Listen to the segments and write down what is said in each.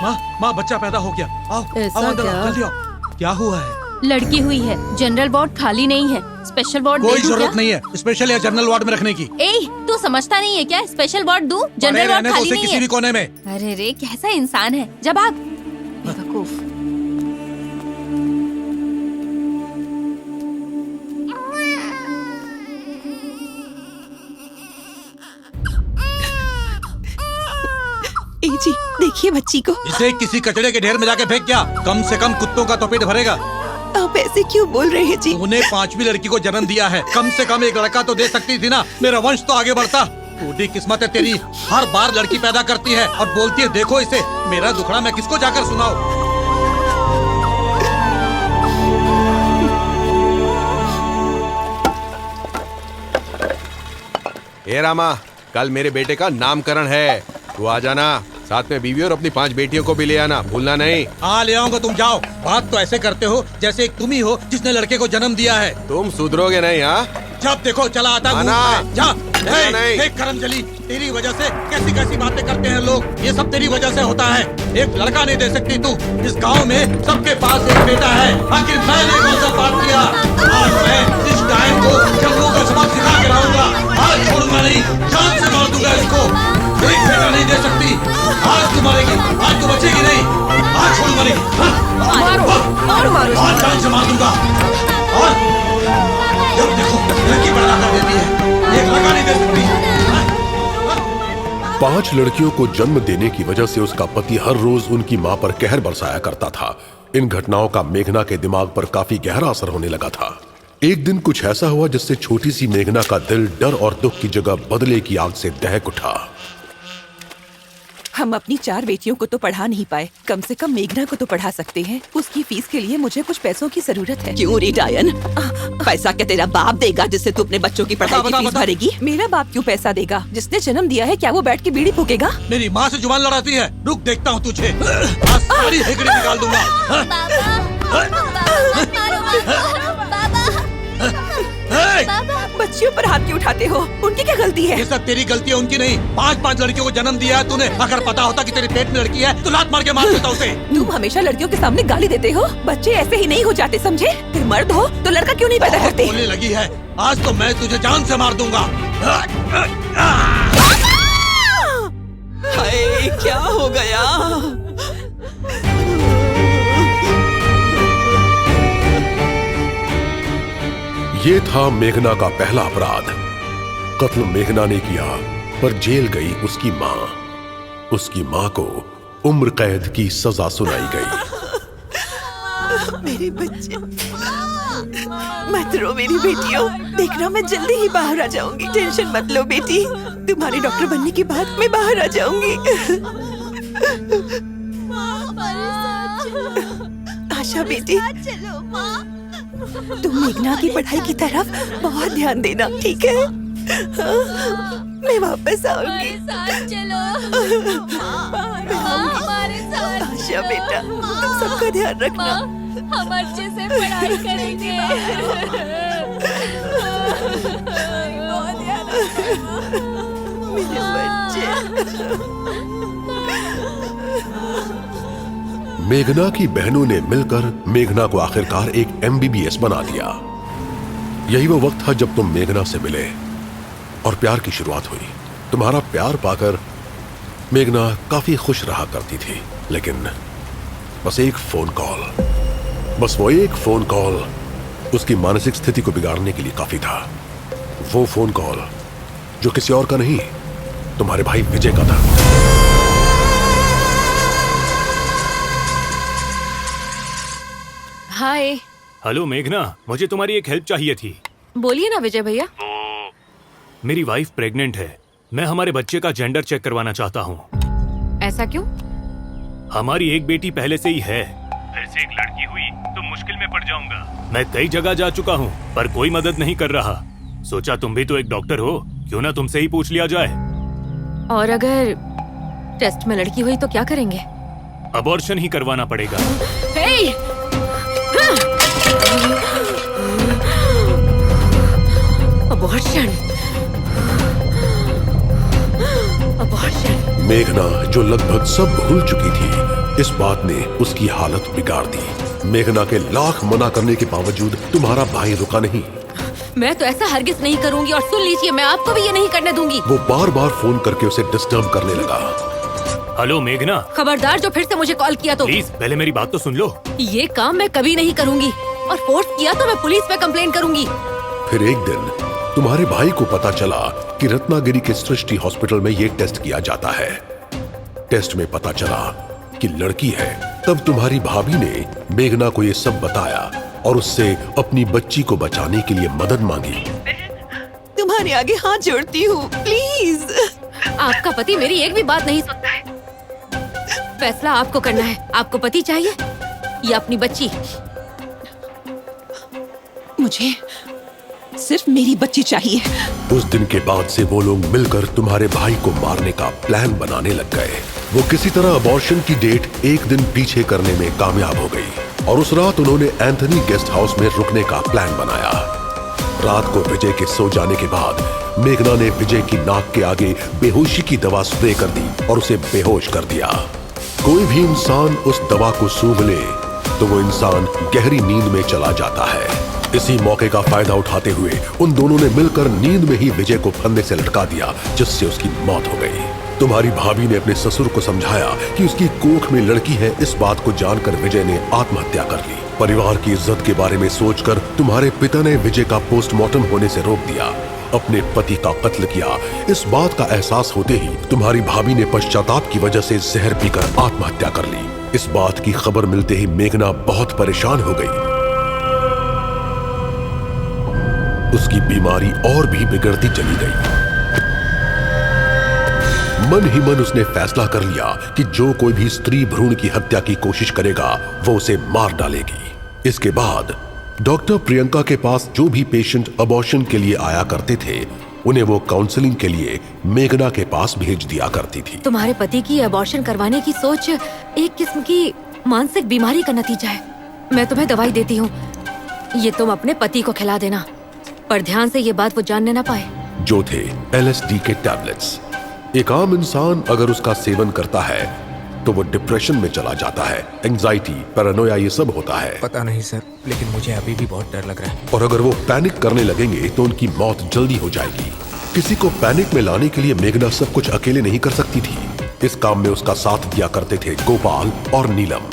माँ बच्चा पैदा हो गया। आओ आओ अंदर आओ, जल्दी आओ। क्या हुआ है? लड़की हुई है। जनरल वार्ड खाली नहीं है। स्पेशल वार्ड कोई जरूरत नहीं है स्पेशल या जनरल वार्ड में रखने की। तू समझता नहीं है क्या? स्पेशल वार्ड दूं? जनरल वार्ड खाली नहीं किसी है। भी कोने में। अरे रे कैसा इंसान है। जब भाग बेवकूफ। जी देखिए बच्ची को। इसे किसी कचड़े के ढेर में जाके फेंक। क्या कम से कम कुत्तों का तो पेट भरेगा। आप ऐसे क्यों बोल रहे हैं जी? तूने 5वीं लड़की को जन्म दिया है, कम से कम एक लड़का तो दे सकती थी ना। मेरा वंश तो आगे बढ़ता। टूटी किस्मत है तेरी, हर बार लड़की पैदा करती है और बोलती है देखो इसे। मेरा दुखड़ा मैं किसको जाकर सुनाऊं? हे रामा, कल मेरे बेटे का नामकरण है, तू आ जाना। साथ में बीवी और अपनी 5 बेटियों को भी ले आना, भूलना नहीं। हाँ ले आऊंगा, तुम जाओ। बात तो ऐसे करते हो जैसे एक तुम ही हो जिसने लड़के को जन्म दिया है। तुम सुधरोगे नहीं? हाँ जब देखो चला आता जा। नहीं करमजली, तेरी वजह से कैसी कैसी बातें करते हैं लोग। ये सब तेरी वजह से होता है। एक लड़का नहीं दे सकती तू। इस गांव में सबके पास एक बेटा है, आखिर मैंने कौन सा पाप किया? आज मैं इस टाइम को जंगलों का सबक सिखा के लाऊंगा। आज छोड़ूंगा नहीं, जान से मार दूंगा इसको। एक बेटा नहीं दे सकती, आज तू मरेगी, आज तू बचेगी नहीं। आज छोड़ूंगा नहीं, मारो आज जान से मार दूंगा। और जब देखो लड़की पैदा कर देती है, एक लड़का नहीं दे सकती। 5 लड़कियों को जन्म देने की वजह से उसका पति हर रोज उनकी मां पर कहर बरसाया करता था। इन घटनाओं का मेघना के दिमाग पर काफी गहरा असर होने लगा था। एक दिन कुछ ऐसा हुआ जिससे छोटी सी मेघना का दिल डर और दुख की जगह बदले की आग से दहक उठा। हम अपनी 4 बेटियों को तो पढ़ा नहीं पाए, कम से कम मेघना को तो पढ़ा सकते हैं। उसकी फीस के लिए मुझे कुछ पैसों की जरूरत है। क्यों रे डायन? पैसा क्या तेरा बाप देगा जिससे तू अपने बच्चों की पढ़ाई की फीस भरेगी? मेरा बाप क्यों पैसा देगा? जिसने जन्म दिया है क्या वो बैठ के बीड़ी फूकेगा? मेरी माँ से जुबान लड़ाती है। रुक देखता हूँ तुझे, आज सारी हेकड़ी निकाल दूंगा। बच्चियों पर हाथ क्यों उठाते हो? उनकी क्या गलती है? ये सब तेरी गलती है, उनकी नहीं। 5 लड़कियों को जन्म दिया है तूने। अगर पता होता कि तेरे पेट में लड़की है तो लात मार के मार देता उसे। तुम हमेशा लड़कियों के सामने गाली देते हो। बच्चे ऐसे ही नहीं हो जाते, समझे? फिर मर्द हो तो लड़का क्यों नहीं पैदा करते? बोलने लगी है, आज तो मैं तुझे जान से मार दूंगा। हाय क्या हो गया? ये था मेघना का पहला अपराध। कत्ल मेघना ने किया पर जेल गई उसकी माँ। उसकी माँ को उम्र कैद की सजा सुनाई गई। मेरे बच्चे, मत रो मेरी बेटियों। देखना मैं जल्दी ही बाहर आ जाऊंगी। टेंशन मत लो बेटी, तुम्हारे डॉक्टर बनने के बाद मैं बाहर आ जाऊंगी। आशा बेटी, तुम मेघना की पढ़ाई की तरफ बहुत ध्यान देना, ठीक है? मैं वापस आऊंगी। आशा बेटा, तुम सबका ध्यान रखना। हम अच्छे से पढ़ाई करेंगे। बहुत ध्यान रखना मेरे बच्चे। मेघना की बहनों ने मिलकर मेघना को आखिरकार एक MBBS बना दिया। यही वो वक्त था जब तुम मेघना से मिले और प्यार की शुरुआत हुई। तुम्हारा प्यार पाकर मेघना काफी खुश रहा करती थी, लेकिन बस एक फोन कॉल, बस वो एक फोन कॉल उसकी मानसिक स्थिति को बिगाड़ने के लिए काफी था। वो फोन कॉल जो किसी और का नहीं, तुम्हारे भाई विजय का था। हाय। हेलो मेघना, मुझे तुम्हारी एक हेल्प चाहिए थी। बोलिए ना विजय भैया। मेरी वाइफ प्रेग्नेंट है। मैं हमारे बच्चे का जेंडर चेक करवाना चाहता हूँ। ऐसा क्यों? हमारी एक बेटी पहले से ही है, फिर से एक लड़की हुई तो मुश्किल में पड़ जाऊंगा। मैं कई जगह जा चुका हूँ पर कोई मदद नहीं कर रहा। सोचा तुम भी तो एक डॉक्टर हो, क्यों ना तुमसे ही पूछ लिया जाए। और अगर टेस्ट में लड़की हुई तो क्या करेंगे? अबॉर्शन ही करवाना पड़ेगा। अबॉर्शन। मेघना जो लगभग सब भूल चुकी थी, इस बात ने उसकी हालत बिगाड़ दी। मेघना के लाख मना करने के बावजूद तुम्हारा भाई रुका नहीं। मैं तो ऐसा हरगिज नहीं करूंगी, और सुन लीजिए, मैं आपको भी ये नहीं करने दूंगी। वो बार बार फोन करके उसे डिस्टर्ब करने लगा। हेलो मेघना, खबरदार जो फिर से मुझे कॉल किया तो। प्लीज पहले मेरी बात तो सुन लो। ये काम मैं कभी नहीं करूंगी, और फोर्स किया तो मैं पुलिस पे कंप्लेन करूंगी। फिर एक दिन तुम्हारे भाई को पता चला कि रत्नागिरी के सृष्टि हॉस्पिटल में ये टेस्ट किया जाता है। टेस्ट में पता चला कि लड़की है। तब तुम्हारी भाभी ने मेघना को ये सब बताया और उससे अपनी बच्ची को बचाने के लिए मदद मांगी। तुम्हारे आगे हाथ जोड़ती हूँ, प्लीज। आपका पति मेरी एक भी बात नहीं सुनता है। फैसला आपको करना है। आपको पति चाहिए या अपनी बच्ची? मुझे सिर्फ मेरी बच्ची चाहिए। उस दिन के बाद से वो लोग मिलकर तुम्हारे भाई को मारने का प्लान बनाने लग गए। वो किसी तरह अबॉर्शन की डेट एक दिन पीछे करने में कामयाब हो गई और उस रात उन्होंने एंथनी गेस्ट हाउस में रुकने का प्लान बनाया। रात को विजय के सो जाने के बाद मेघना ने विजय की नाक के आगे बेहोशी की दवा स्प्रे कर दी और उसे बेहोश कर दिया। कोई भी इंसान उस दवा को सूंघ ले तो वो इंसान गहरी नींद में चला जाता है। इसी मौके का फायदा उठाते हुए उन दोनों ने मिलकर नींद में ही विजय को फंदे से लटका दिया, जिससे उसकी मौत हो गई। तुम्हारी भाभी ने अपने ससुर को समझाया कि उसकी कोख में लड़की है। इस बात को जानकर विजय ने आत्महत्या कर ली। परिवार की इज्जत के बारे में सोचकर तुम्हारे पिता ने विजय का पोस्टमार्टम होने से रोक दिया, अपने पति का कत्ल किया। इस बात का एहसास होते ही तुम्हारी भाभी ने पश्चाताप की वजह से जहर पीकर आत्महत्या कर ली। इस बात की खबर मिलते ही मेघना बहुत परेशान हो गई। उसकी बीमारी और भी बिगड़ती चली गई। मन ही मन उसने फैसला कर लिया कि जो कोई भी स्त्री भ्रूण की हत्या की कोशिश करेगा वो उसे मार डालेगी। इसके बाद डॉक्टर प्रियंका के पास जो भी पेशेंट अबॉर्शन के लिए आया करते थे उन्हें वो काउंसलिंग के लिए मेघना के पास भेज दिया करती थी। तुम्हारे पति की अबॉर्शन करवाने की सोच एक किस्म की मानसिक बीमारी का नतीजा है। मैं तुम्हें दवाई देती हूँ, ये तुम अपने पति को खिला देना, पर ध्यान से ये बात वो जानने ना पाए। जो थे LSD के टैबलेट्स। एक आम इंसान अगर उसका सेवन करता है तो वो डिप्रेशन में चला जाता है। एंजाइटी, पैरानोया ये सब होता है। पता नहीं सर, लेकिन मुझे अभी भी बहुत डर लग रहा है। और अगर वो पैनिक करने लगेंगे तो उनकी मौत जल्दी हो जाएगी। किसी को पैनिक में लाने के लिए मेघना सब कुछ अकेले नहीं कर सकती थी। इस काम में उसका साथ दिया करते थे गोपाल और नीलम।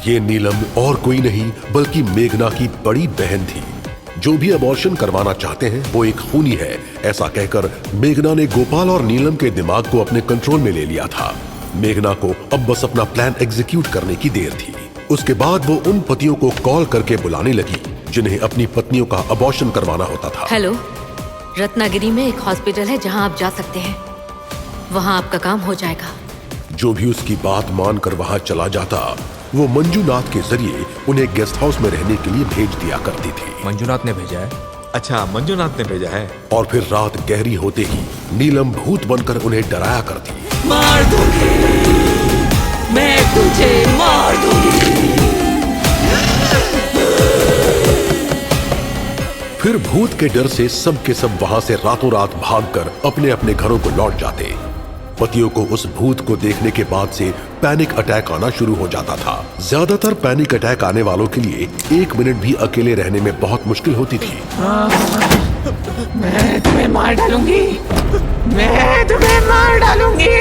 ये नीलम और कोई नहीं बल्कि मेघना की बड़ी बहन थी। जो भी अबॉर्शन करवाना चाहते हैं वो एक खूनी है, ऐसा कहकर मेघना ने गोपाल और नीलम के दिमाग को अपने कंट्रोल में ले लिया था। मेघना को अब बस अपना प्लान एग्जीक्यूट करने की देर थी। उसके बाद वो उन पतियों को कॉल करके बुलाने लगी जिन्हें अपनी पत्नियों का अबॉर्शन करवाना होता था। हेलो, रत्नागिरी में एक हॉस्पिटल है जहां आप जा सकते हैं, वहां आपका काम हो जाएगा। जो भी उसकी बात मानकर वहां चला जाता वो मंजूनाथ के जरिए उन्हें गेस्ट हाउस में रहने के लिए भेज दिया करती थी। मंजूनाथ ने भेजा है? अच्छा, मंजूनाथ ने भेजा है। और फिर रात गहरी होते ही नीलम भूत बनकर उन्हें डराया करती। मार दूंगी, मैं तुझे मार दूंगी। फिर भूत के डर से सब के सब वहां से रातों रात भागकर अपने अपने घरों को लौट जाते। पतियों को उस भूत को देखने के बाद से पैनिक अटैक आना शुरू हो जाता था। ज्यादातर पैनिक अटैक आने वालों के लिए 1 मिनट भी अकेले रहने में बहुत मुश्किल होती थी। मैं तुम्हें मार डालूंगी, मैं तुम्हें मार डालूंगी।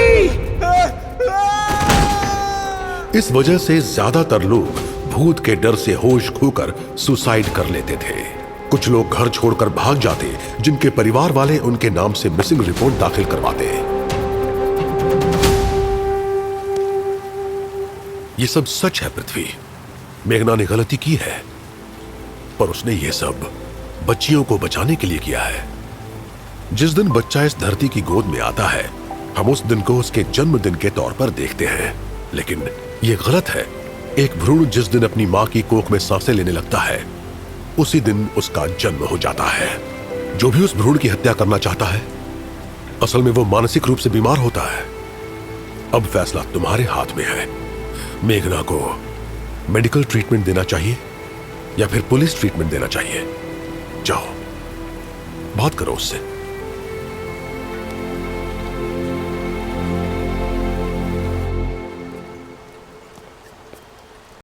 इस वजह से ज्यादातर लोग भूत के डर से होश खोकर सुसाइड कर लेते थे। कुछ लोग घर छोड़कर भाग जाते, जिनके परिवार वाले उनके नाम से मिसिंग रिपोर्ट दाखिल करवाते। ये सब सच है पृथ्वी। मेघना ने गलती की है, पर उसने ये सब बच्चियों को बचाने के लिए किया है। जिस दिन बच्चा इस धरती की गोद में आता है हम उस दिन को उसके जन्मदिन के तौर पर देखते हैं, लेकिन ये गलत है। एक भ्रूण जिस दिन अपनी मां की कोख में सांसें लेने लगता है उसी दिन उसका जन्म हो जाता है। जो भी उस भ्रूण की हत्या करना चाहता है असल में वो मानसिक रूप से बीमार होता है। अब फैसला तुम्हारे हाथ में है। मेघना को मेडिकल ट्रीटमेंट देना चाहिए या फिर पुलिस ट्रीटमेंट देना चाहिए। जाओ बात करो उससे।